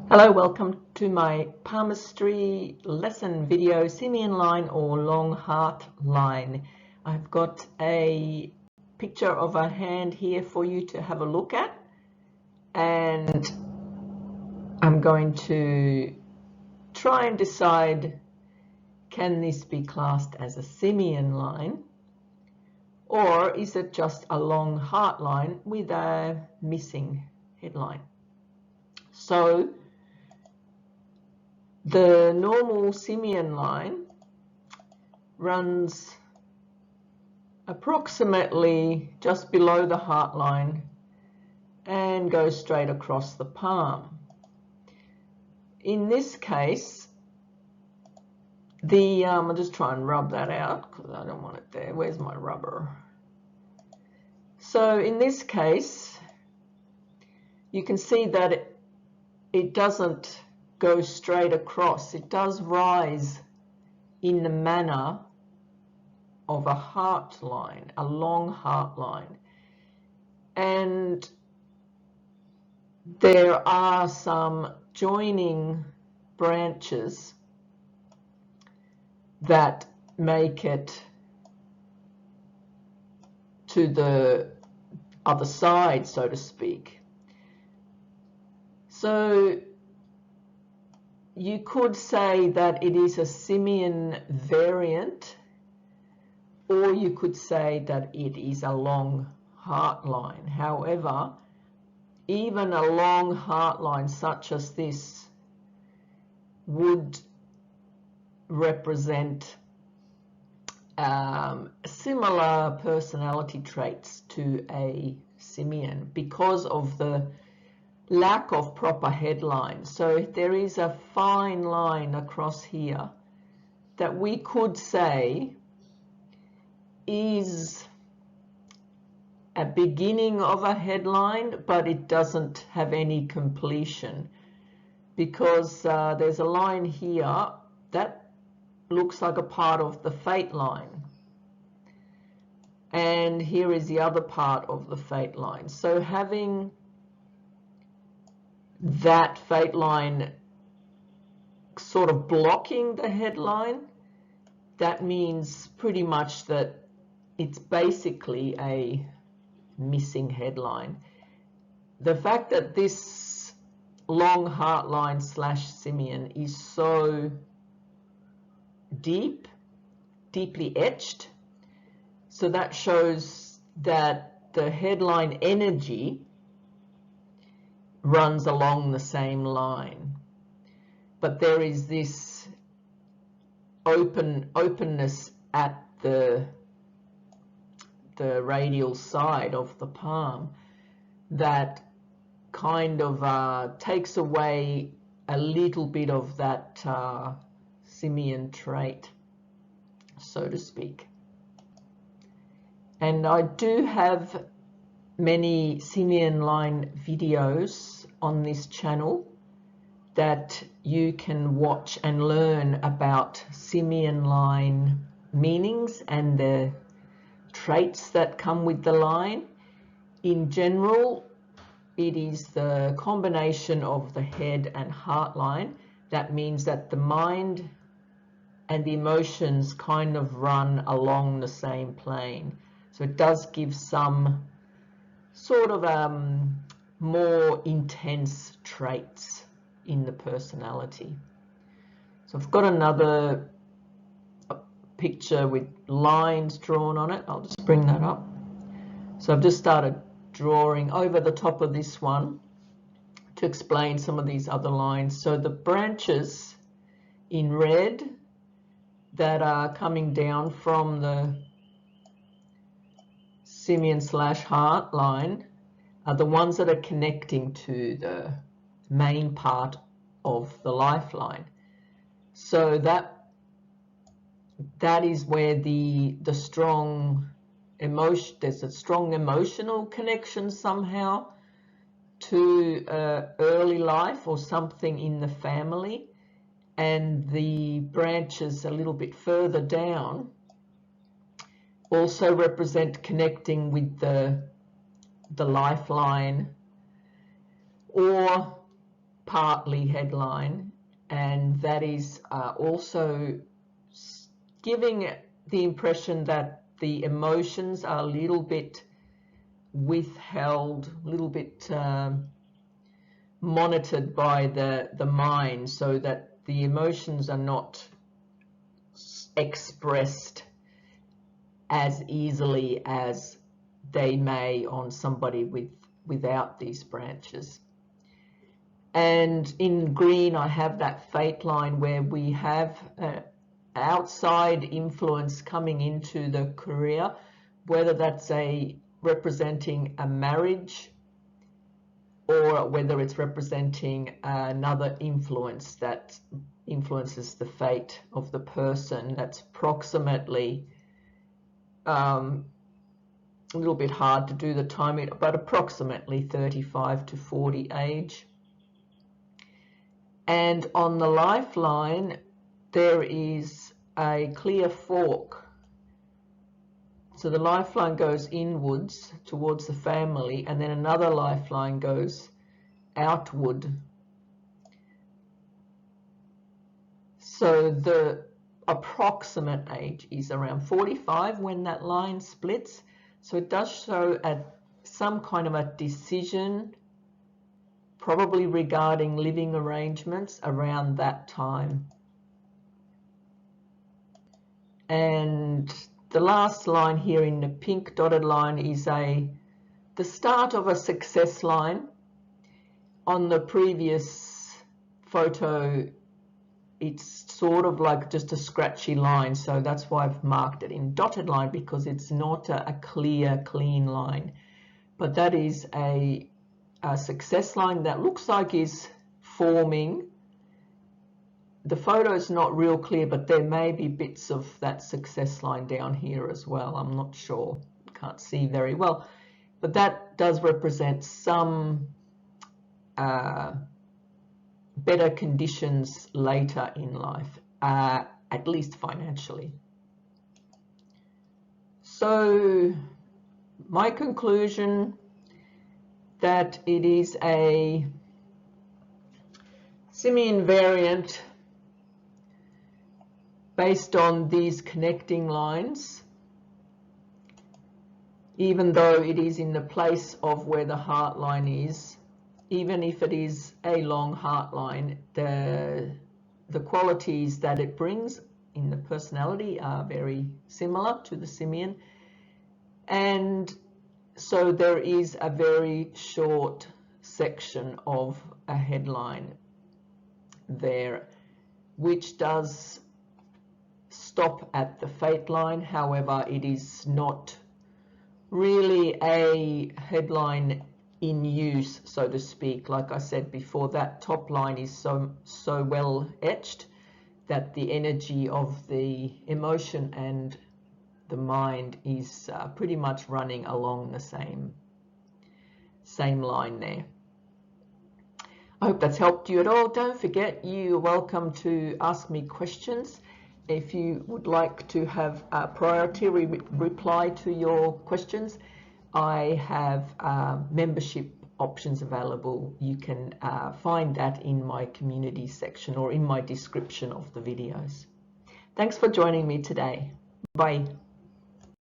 Hello, welcome to my palmistry lesson video, Simian line or long heart line. I've got a picture of a hand here for you to have a look at, and I'm going to try and decide, can this be classed as a Simian line, or is it just a long heart line with a missing headline? So the normal Simian line runs approximately just below the heart line and goes straight across the palm. In this case, I'll just try and rub that out because I don't want it there. Where's my rubber? So in this case, you can see that it doesn't go straight across. It does rise in the manner of a heart line, a long heart line. And there are some joining branches that make it to the other side, so to speak. So you could say that it is a Simian variant, or you could say that it is a long heart line. However, even a long heart line such as this would represent similar personality traits to a Simian because of the lack of proper headline. So there is a fine line across here that we could say is a beginning of a headline, but it doesn't have any completion, because there's a line here that looks like a part of the fate line, and here is the other part of the fate line. So having that fate line sort of blocking the headline, that means pretty much that it's basically a missing headline. The fact that this long heart line slash Simian is so deeply etched, so that shows that the headline energy runs along the same line, but there is this openness at the radial side of the palm that kind of takes away a little bit of that Simian trait, so to speak. And I do have many Simian line videos on this channel that you can watch and learn about Simian line meanings and the traits that come with the line. In general, it is the combination of the head and heart line that means that the mind and the emotions kind of run along the same plane. So it does give some sort of more intense traits in the personality. So I've got another picture with lines drawn on it. I'll just bring that up. So I've just started drawing over the top of this one to explain some of these other lines. So the branches in red that are coming down from the Simian slash heart line are the ones that are connecting to the main part of the lifeline. So that is where the strong emotion, there's a strong emotional connection somehow to early life or something in the family, and the branches a little bit further down also represent connecting with the lifeline, or partly headline, and that is also giving the impression that the emotions are a little bit withheld, a little bit monitored by the mind, so that the emotions are not expressed as easily as they may on somebody without these branches. And in green, I have that fate line where we have outside influence coming into the career, whether that's representing a marriage or whether it's representing another influence that influences the fate of the person. That's approximately, a little bit hard to do the timing, but approximately 35 to 40 age. And on the lifeline, there is a clear fork. So the lifeline goes inwards towards the family, and then another lifeline goes outward. So the approximate age is around 45 when that line splits. So it does show some kind of a decision, probably regarding living arrangements around that time. And the last line here in the pink dotted line is the start of a success line. On the previous photo, it's sort of like just a scratchy line, so that's why I've marked it in dotted line, because it's not a clear, clean line. But that is a success line that looks like is forming. The photo is not real clear, but there may be bits of that success line down here as well. I'm not sure, can't see very well, but that does represent some better conditions later in life, at least financially. So my conclusion, that it is a Simian variant based on these connecting lines, even though it is in the place of where the heart line is. Even if it is a long heart line, the qualities that it brings in the personality are very similar to the Simian. And so there is a very short section of a headline there, which does stop at the fate line. However, it is not really a headline in use, so to speak. Like I said before, that top line is so well etched that the energy of the emotion and the mind is pretty much running along the same line there. I hope that's helped you at all. Don't forget, you're welcome to ask me questions. If you would like to have a priority reply to your questions, I have membership options available. You can find that in my community section or in my description of the videos. Thanks for joining me today. Bye.